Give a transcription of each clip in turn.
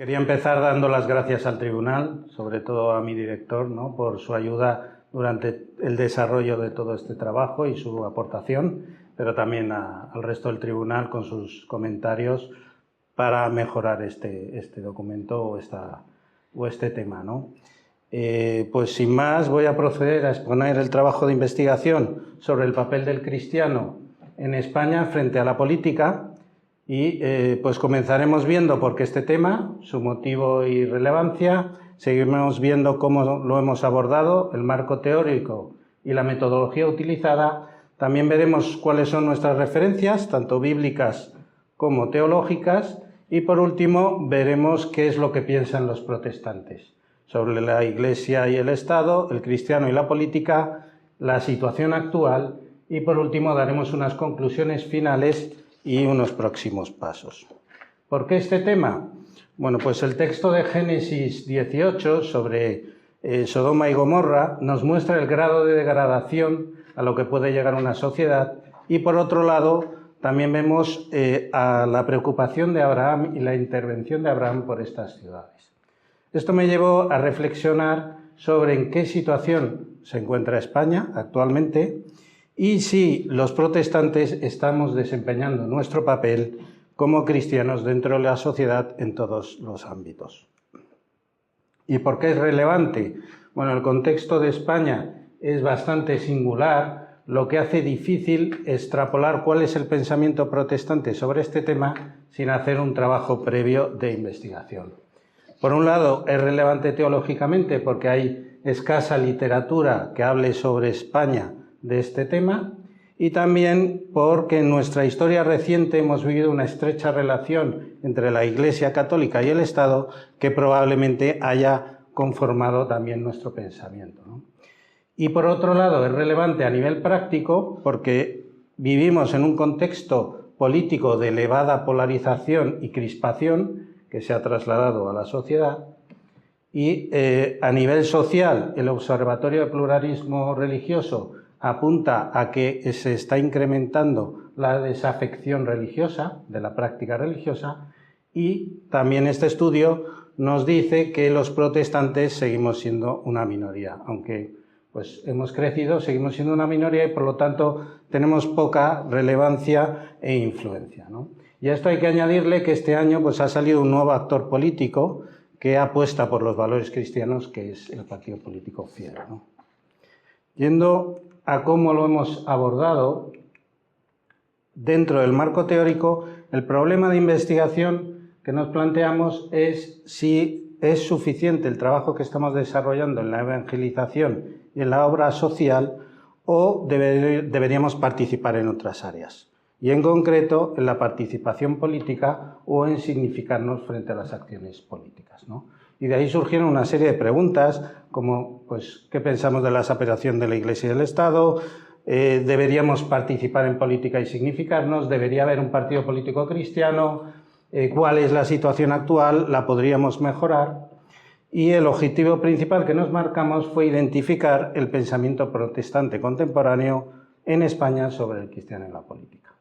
Quería empezar dando las gracias al tribunal, sobre todo a mi director, ¿no?, por su ayuda durante el desarrollo de todo este trabajo y su aportación, pero también al resto del tribunal con sus comentarios para mejorar este documento o este tema, ¿no? Pues sin más voy a proceder a exponer el trabajo de investigación sobre el papel del cristiano en España frente a la política y pues comenzaremos viendo por qué este tema, su motivo y relevancia, seguiremos viendo cómo lo hemos abordado, el marco teórico y la metodología utilizada, también veremos cuáles son nuestras referencias, tanto bíblicas como teológicas, y por último veremos qué es lo que piensan los protestantes sobre la Iglesia y el Estado, el cristiano y la política, la situación actual y por último daremos unas conclusiones finales y unos próximos pasos. ¿Por qué este tema? Bueno, pues el texto de Génesis 18 sobre Sodoma y Gomorra nos muestra el grado de degradación a lo que puede llegar una sociedad y por otro lado también vemos a la preocupación de Abraham y la intervención de Abraham por estas ciudades. Esto me llevó a reflexionar sobre en qué situación se encuentra España actualmente y si los protestantes estamos desempeñando nuestro papel como cristianos dentro de la sociedad en todos los ámbitos. ¿Y por qué es relevante? Bueno, el contexto de España es bastante singular, lo que hace difícil extrapolar cuál es el pensamiento protestante sobre este tema sin hacer un trabajo previo de investigación. Por un lado, es relevante teológicamente porque hay escasa literatura que hable sobre España de este tema y también porque en nuestra historia reciente hemos vivido una estrecha relación entre la Iglesia Católica y el Estado que probablemente haya conformado también nuestro pensamiento, ¿no? Y por otro lado, es relevante a nivel práctico porque vivimos en un contexto político de elevada polarización y crispación que se ha trasladado a la sociedad y a nivel social el Observatorio de Pluralismo Religioso apunta a que se está incrementando la desafección religiosa, de la práctica religiosa, y también este estudio nos dice que los protestantes seguimos siendo una minoría, aunque pues hemos crecido, seguimos siendo una minoría y por lo tanto tenemos poca relevancia e influencia, ¿no? Y a esto hay que añadirle que este año pues, ha salido un nuevo actor político que apuesta por los valores cristianos, que es el partido político Fiel, ¿no? Yendo a cómo lo hemos abordado, dentro del marco teórico, el problema de investigación que nos planteamos es si es suficiente el trabajo que estamos desarrollando en la evangelización y en la obra social o deberíamos participar en otras áreas. Y en concreto en la participación política o en significarnos frente a las acciones políticas, ¿no? Y de ahí surgieron una serie de preguntas como pues, ¿qué pensamos de la separación de la Iglesia y del Estado? ¿Deberíamos participar en política y significarnos? ¿Debería haber un partido político cristiano? ¿Cuál es la situación actual? ¿La podríamos mejorar? Y el objetivo principal que nos marcamos fue identificar el pensamiento protestante contemporáneo en España sobre el cristiano en la política.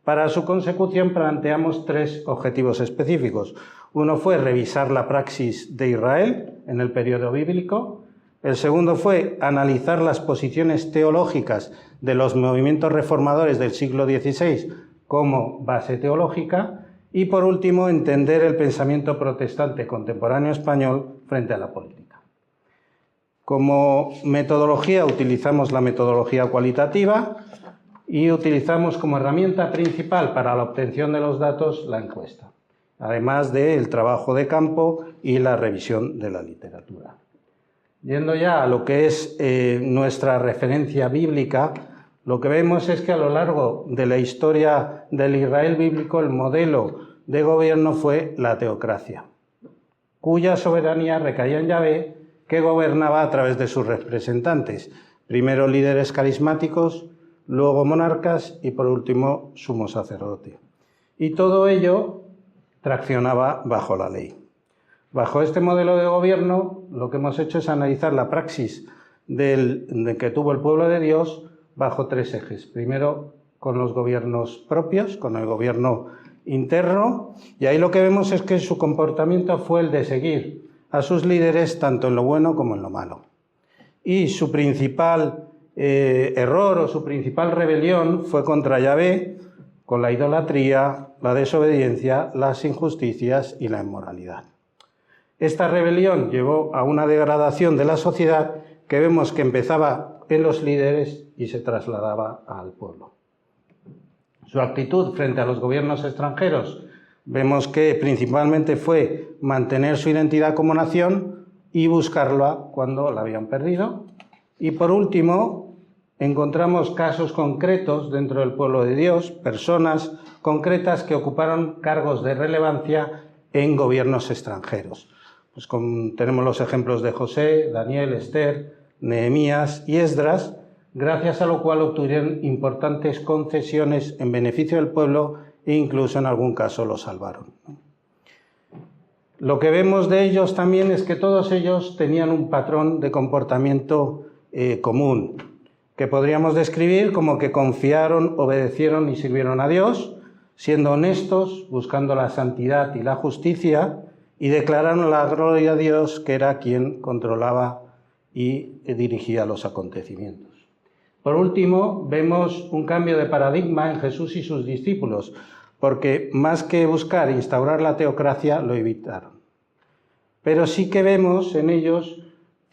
Para su consecución planteamos tres objetivos específicos. Uno fue revisar la praxis de Israel en el periodo bíblico. El segundo fue analizar las posiciones teológicas de los movimientos reformadores del siglo XVI como base teológica. Y por último, entender el pensamiento protestante contemporáneo español frente a la política. Como metodología utilizamos la metodología cualitativa y utilizamos como herramienta principal para la obtención de los datos la encuesta, además del trabajo de campo y la revisión de la literatura. Yendo ya a lo que es nuestra referencia bíblica, lo que vemos es que a lo largo de la historia del Israel bíblico el modelo de gobierno fue la teocracia, cuya soberanía recaía en Yahvé, que gobernaba a través de sus representantes, primero líderes carismáticos, luego monarcas y por último sumo sacerdote. Y todo ello traccionaba bajo la ley. Bajo este modelo de gobierno lo que hemos hecho es analizar la praxis que tuvo el pueblo de Dios bajo tres ejes. Primero, con los gobiernos propios, con el gobierno interno, y ahí lo que vemos es que su comportamiento fue el de seguir a sus líderes tanto en lo bueno como en lo malo. Y su principal error o su principal rebelión fue contra Yahvé, con la idolatría, la desobediencia, las injusticias y la inmoralidad. Esta rebelión llevó a una degradación de la sociedad que vemos que empezaba en los líderes y se trasladaba al pueblo. Su actitud frente a los gobiernos extranjeros vemos que principalmente fue mantener su identidad como nación y buscarla cuando la habían perdido. Y por último, encontramos casos concretos dentro del pueblo de Dios, personas concretas que ocuparon cargos de relevancia en gobiernos extranjeros. Pues tenemos los ejemplos de José, Daniel, Esther, Nehemías y Esdras, gracias a lo cual obtuvieron importantes concesiones en beneficio del pueblo e incluso en algún caso lo salvaron. Lo que vemos de ellos también es que todos ellos tenían un patrón de comportamiento común, que podríamos describir como que confiaron, obedecieron y sirvieron a Dios, siendo honestos, buscando la santidad y la justicia, y declararon la gloria a Dios, que era quien controlaba y dirigía los acontecimientos. Por último, vemos un cambio de paradigma en Jesús y sus discípulos, porque más que buscar instaurar la teocracia, lo evitaron. Pero sí que vemos en ellos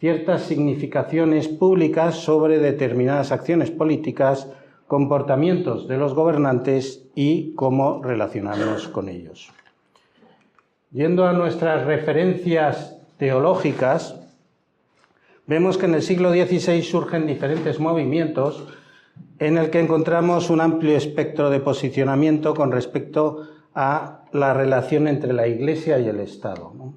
ciertas significaciones públicas sobre determinadas acciones políticas, comportamientos de los gobernantes y cómo relacionarnos con ellos. Yendo a nuestras referencias teológicas, vemos que en el siglo XVI surgen diferentes movimientos en el que encontramos un amplio espectro de posicionamiento con respecto a la relación entre la Iglesia y el Estado, ¿no?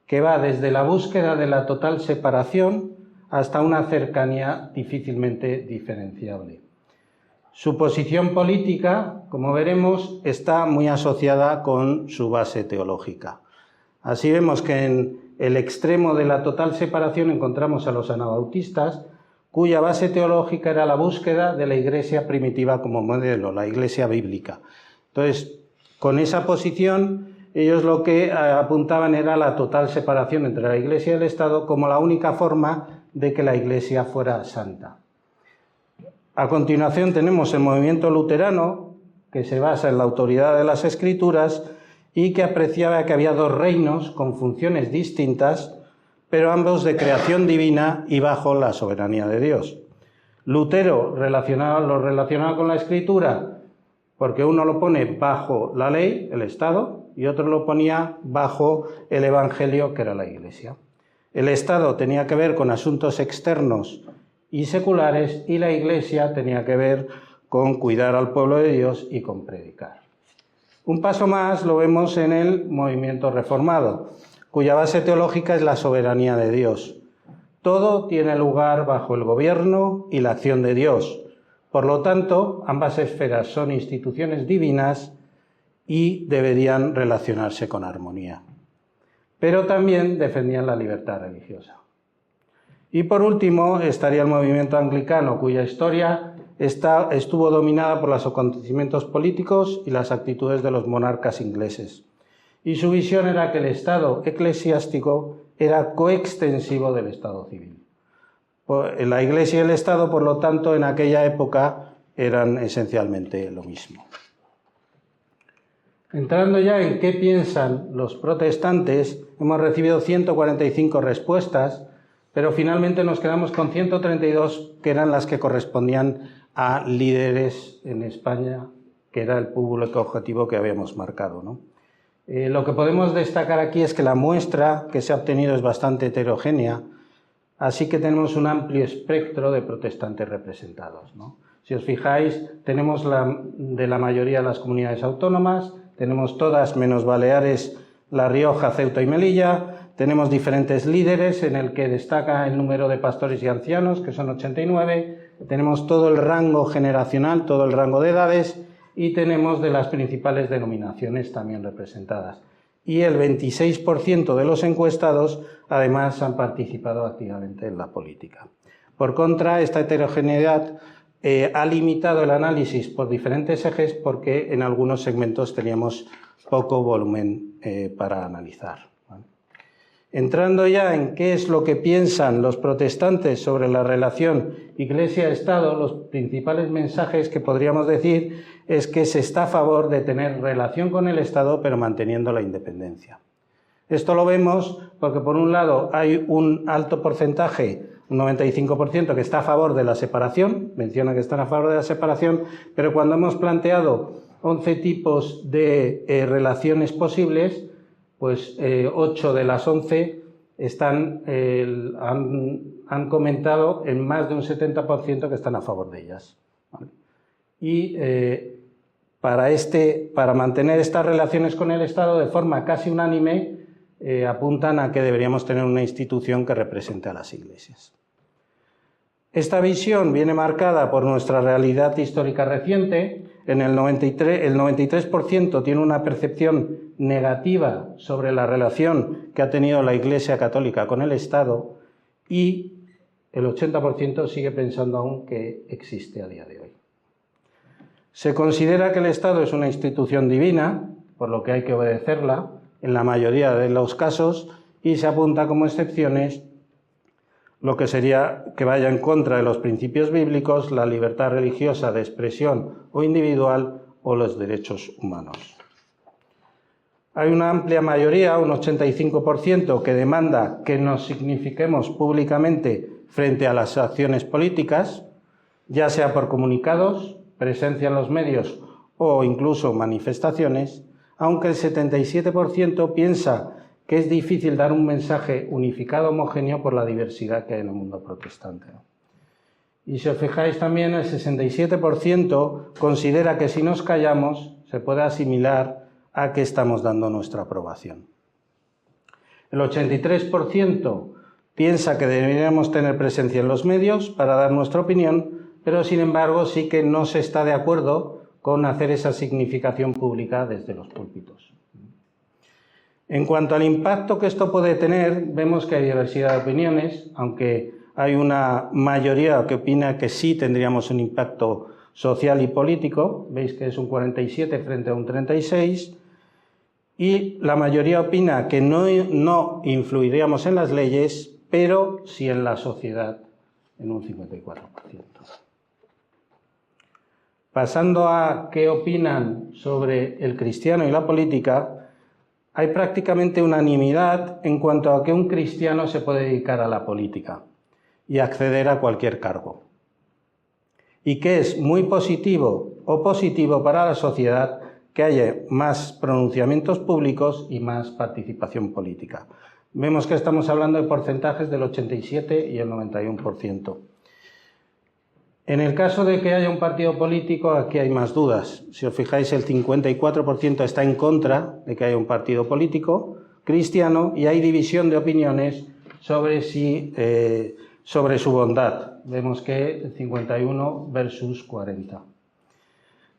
Que va desde la búsqueda de la total separación hasta una cercanía difícilmente diferenciable. Su posición política, como veremos, está muy asociada con su base teológica. Así vemos que en el extremo de la total separación encontramos a los anabautistas, cuya base teológica era la búsqueda de la Iglesia primitiva como modelo, la Iglesia bíblica. Entonces, con esa posición, ellos lo que apuntaban era la total separación entre la Iglesia y el Estado como la única forma de que la Iglesia fuera santa. A continuación tenemos el movimiento luterano, que se basa en la autoridad de las Escrituras y que apreciaba que había dos reinos con funciones distintas, pero ambos de creación divina y bajo la soberanía de Dios. Lutero lo relacionaba con la Escritura porque uno lo pone bajo la ley, el Estado, y otro lo ponía bajo el Evangelio, que era la Iglesia. El Estado tenía que ver con asuntos externos y seculares, y la Iglesia tenía que ver con cuidar al pueblo de Dios y con predicar. Un paso más lo vemos en el movimiento reformado, cuya base teológica es la soberanía de Dios. Todo tiene lugar bajo el gobierno y la acción de Dios. Por lo tanto, ambas esferas son instituciones divinas y deberían relacionarse con armonía. Pero también defendían la libertad religiosa. Y por último estaría el movimiento anglicano, cuya historia estuvo dominada por los acontecimientos políticos y las actitudes de los monarcas ingleses. Y su visión era que el Estado eclesiástico era coextensivo del Estado civil. La Iglesia y el Estado, por lo tanto, en aquella época eran esencialmente lo mismo. Entrando ya en qué piensan los protestantes, hemos recibido 145 respuestas, pero finalmente nos quedamos con 132, que eran las que correspondían a líderes en España, que era el público objetivo que habíamos marcado, ¿no? Lo que podemos destacar aquí es que la muestra que se ha obtenido es bastante heterogénea, así que tenemos un amplio espectro de protestantes representados, ¿no? Si os fijáis, tenemos de la mayoría de las comunidades autónomas, tenemos todas menos Baleares, La Rioja, Ceuta y Melilla. Tenemos diferentes líderes en el que destaca el número de pastores y ancianos, que son 89. Tenemos todo el rango generacional, todo el rango de edades, y tenemos de las principales denominaciones también representadas. Y el 26% de los encuestados, además, han participado activamente en la política. Por contra, esta heterogeneidad ha limitado el análisis por diferentes ejes porque en algunos segmentos teníamos poco volumen para analizar. Entrando ya en qué es lo que piensan los protestantes sobre la relación Iglesia-Estado, los principales mensajes que podríamos decir es que se está a favor de tener relación con el Estado pero manteniendo la independencia. Esto lo vemos porque por un lado hay un alto porcentaje, un 95%, que está a favor de la separación, menciona que están a favor de la separación, pero cuando hemos planteado 11 tipos de relaciones posibles, pues 8 de las 11 han comentado en más de un 70% que están a favor de ellas. ¿Vale? Y para mantener estas relaciones con el Estado de forma casi unánime, apuntan a que deberíamos tener una institución que represente a las iglesias. Esta visión viene marcada por nuestra realidad histórica reciente. El 93% tiene una percepción negativa sobre la relación que ha tenido la Iglesia Católica con el Estado y el 80% sigue pensando aún que existe a día de hoy. Se considera que el Estado es una institución divina, por lo que hay que obedecerla en la mayoría de los casos, y se apunta como excepciones lo que sería que vaya en contra de los principios bíblicos, la libertad religiosa de expresión o individual o los derechos humanos. Hay una amplia mayoría, un 85%, que demanda que nos signifiquemos públicamente frente a las acciones políticas, ya sea por comunicados, presencia en los medios o incluso manifestaciones, aunque el 77% piensa que es difícil dar un mensaje unificado, homogéneo, por la diversidad que hay en el mundo protestante. Y si os fijáis también, el 67% considera que si nos callamos se puede asimilar a que estamos dando nuestra aprobación. El 83% piensa que deberíamos tener presencia en los medios para dar nuestra opinión, pero sin embargo sí que no se está de acuerdo con hacer esa significación pública desde los púlpitos. En cuanto al impacto que esto puede tener, vemos que hay diversidad de opiniones, aunque hay una mayoría que opina que sí tendríamos un impacto social y político, veis que es un 47 frente a un 36, y la mayoría opina que no influiríamos en las leyes, pero sí en la sociedad, en un 54%. Pasando a qué opinan sobre el cristiano y la política, hay prácticamente unanimidad en cuanto a que un cristiano se puede dedicar a la política y acceder a cualquier cargo. Y que es muy positivo o positivo para la sociedad que haya más pronunciamientos públicos y más participación política. Vemos que estamos hablando de porcentajes del 87 y el 91%. En el caso de que haya un partido político, aquí hay más dudas. Si os fijáis, el 54% está en contra de que haya un partido político cristiano y hay división de opiniones sobre su bondad. Vemos que 51 versus 40.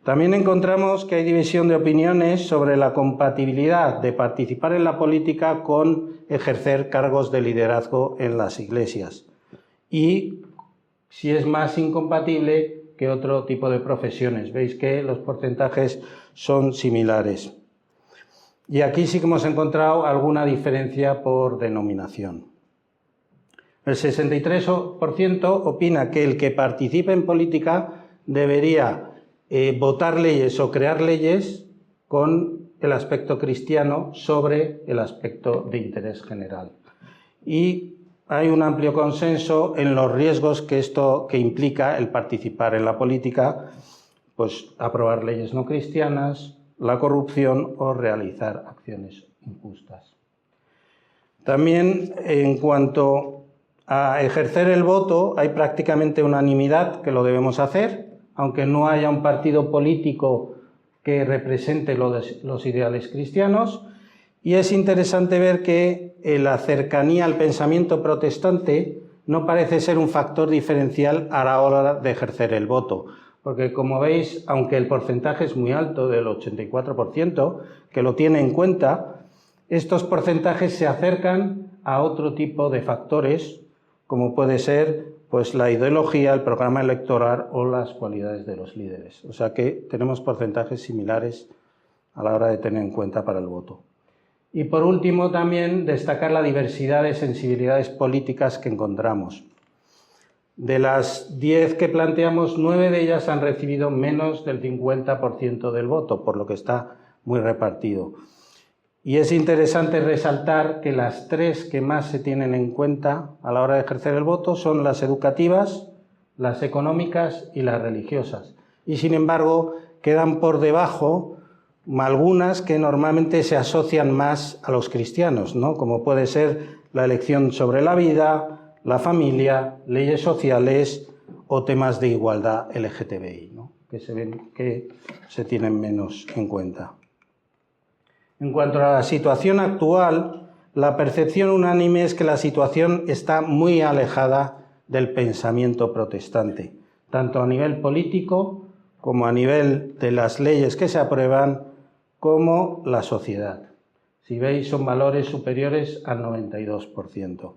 También encontramos que hay división de opiniones sobre la compatibilidad de participar en la política con ejercer cargos de liderazgo en las iglesias y si es más incompatible que otro tipo de profesiones. Veis que los porcentajes son similares. Y aquí sí que hemos encontrado alguna diferencia por denominación. El 63% opina que el que participe en política debería votar leyes o crear leyes con el aspecto cristiano sobre el aspecto de interés general. Y hay un amplio consenso en los riesgos que implica el participar en la política, pues aprobar leyes no cristianas, la corrupción o realizar acciones injustas. También en cuanto a ejercer el voto, hay prácticamente unanimidad que lo debemos hacer, aunque no haya un partido político que represente los ideales cristianos. Y es interesante ver que la cercanía al pensamiento protestante no parece ser un factor diferencial a la hora de ejercer el voto, porque como veis, aunque el porcentaje es muy alto, del 84%, que lo tiene en cuenta, estos porcentajes se acercan a otro tipo de factores, como puede ser pues la ideología, el programa electoral o las cualidades de los líderes. O sea que tenemos porcentajes similares a la hora de tener en cuenta para el voto. Y por último también destacar la diversidad de sensibilidades políticas que encontramos. De las 10 que planteamos, 9 de ellas han recibido menos del 50% del voto, por lo que está muy repartido. Y es interesante resaltar que las 3 que más se tienen en cuenta a la hora de ejercer el voto son las educativas, las económicas y las religiosas. Y sin embargo, quedan por debajo algunas que normalmente se asocian más a los cristianos, ¿no? Como puede ser la elección sobre la vida, la familia, leyes sociales o temas de igualdad LGTBI, ¿no? Que se tienen menos en cuenta. En cuanto a la situación actual, la percepción unánime es que la situación está muy alejada del pensamiento protestante, tanto a nivel político como a nivel de las leyes que se aprueban, como la sociedad. Si veis, son valores superiores al 92%.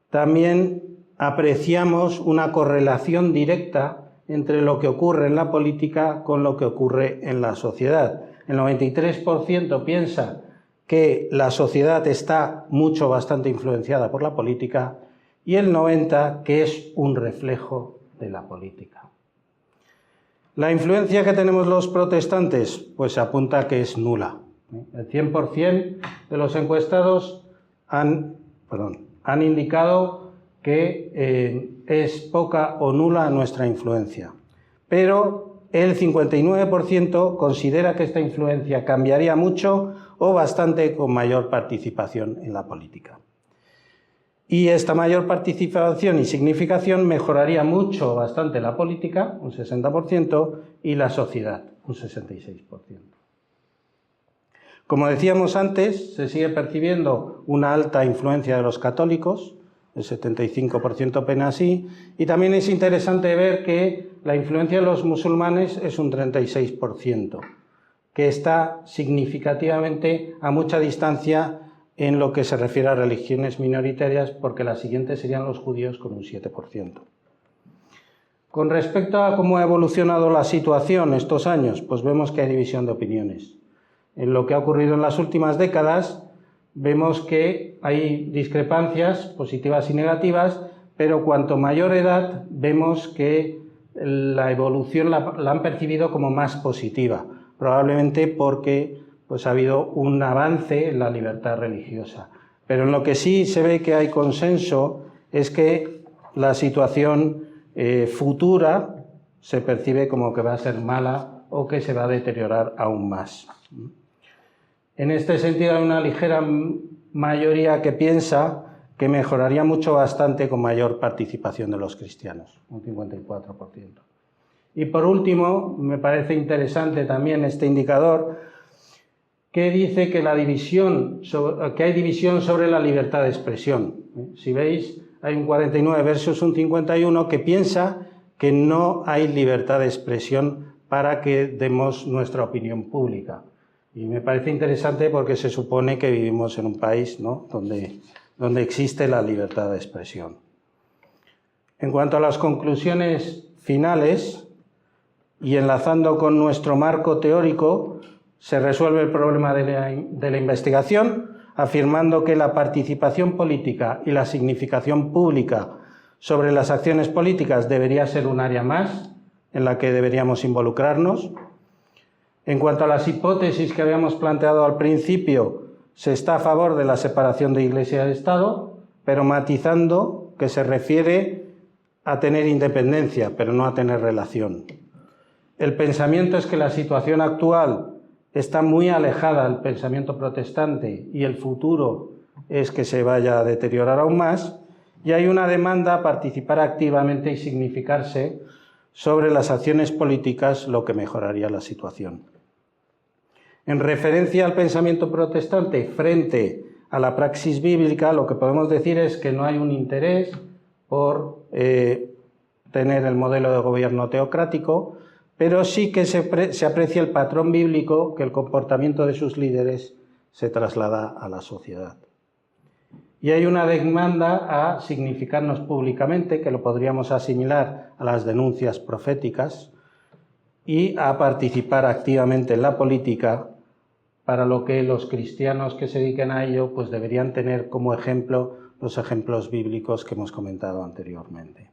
También apreciamos una correlación directa entre lo que ocurre en la política con lo que ocurre en la sociedad. El 93% piensa que la sociedad está bastante influenciada por la política y el 90% que es un reflejo de la política. La influencia que tenemos los protestantes, pues apunta que es nula. El 100% de los encuestados han indicado que es poca o nula nuestra influencia. Pero el 59% considera que esta influencia cambiaría mucho o bastante con mayor participación en la política. Y esta mayor participación y significación mejoraría mucho o bastante la política, un 60%, y la sociedad, un 66%. Como decíamos antes, se sigue percibiendo una alta influencia de los católicos, el 75% apenas sí, y también es interesante ver que la influencia de los musulmanes es un 36%, que está significativamente a mucha distancia en lo que se refiere a religiones minoritarias, porque las siguientes serían los judíos con un 7%. Con respecto a cómo ha evolucionado la situación estos años, pues vemos que hay división de opiniones. En lo que ha ocurrido en las últimas décadas, vemos que hay discrepancias positivas y negativas, pero cuanto mayor edad, vemos que la evolución la han percibido como más positiva, probablemente porque ha habido un avance en la libertad religiosa. Pero en lo que sí se ve que hay consenso es que la situación futura se percibe como que va a ser mala o que se va a deteriorar aún más. En este sentido hay una ligera mayoría que piensa que mejoraría mucho bastante con mayor participación de los cristianos, un 54%. Y por último, me parece interesante también este indicador que dice que hay división sobre la libertad de expresión. Si veis, hay un 49 versus un 51 que piensa que no hay libertad de expresión para que demos nuestra opinión pública. Y me parece interesante porque se supone que vivimos en un país, ¿no?, donde existe la libertad de expresión. En cuanto a las conclusiones finales, y enlazando con nuestro marco teórico, se resuelve el problema de la investigación, afirmando que la participación política y la significación pública sobre las acciones políticas debería ser un área más en la que deberíamos involucrarnos. En cuanto a las hipótesis que habíamos planteado al principio, se está a favor de la separación de Iglesia y Estado, pero matizando que se refiere a tener independencia, pero no a tener relación. El pensamiento es que la situación actual está muy alejada del pensamiento protestante y el futuro es que se vaya a deteriorar aún más, y hay una demanda a participar activamente y significarse sobre las acciones políticas, lo que mejoraría la situación. En referencia al pensamiento protestante frente a la praxis bíblica, lo que podemos decir es que no hay un interés por tener el modelo de gobierno teocrático, pero sí que se aprecia el patrón bíblico, que el comportamiento de sus líderes se traslada a la sociedad. Y hay una demanda a significarnos públicamente, que lo podríamos asimilar a las denuncias proféticas, y a participar activamente en la política, para lo que los cristianos que se dediquen a ello pues deberían tener como ejemplo los ejemplos bíblicos que hemos comentado anteriormente.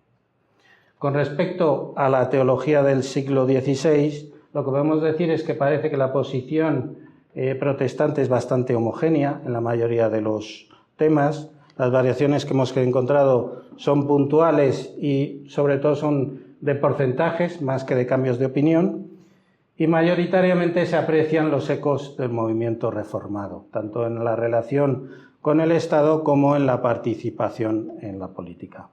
Con respecto a la teología del siglo XVI, lo que podemos decir es que parece que la posición protestante es bastante homogénea en la mayoría de los temas. Las variaciones que hemos encontrado son puntuales y sobre todo son de porcentajes más que de cambios de opinión, y mayoritariamente se aprecian los ecos del movimiento reformado, tanto en la relación con el Estado como en la participación en la política.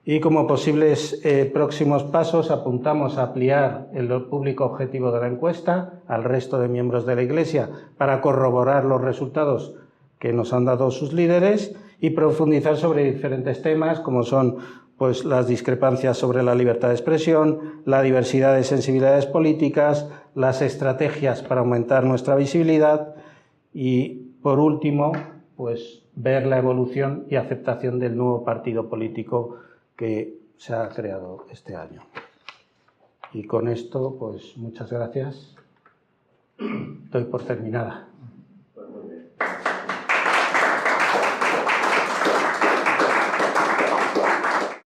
Y como posibles próximos pasos apuntamos a ampliar el público objetivo de la encuesta al resto de miembros de la Iglesia para corroborar los resultados que nos han dado sus líderes y profundizar sobre diferentes temas como son pues, las discrepancias sobre la libertad de expresión, la diversidad de sensibilidades políticas, las estrategias para aumentar nuestra visibilidad y, por último, pues, ver la evolución y aceptación del nuevo partido político que se ha creado este año. Y con esto, pues muchas gracias. Doy por terminada.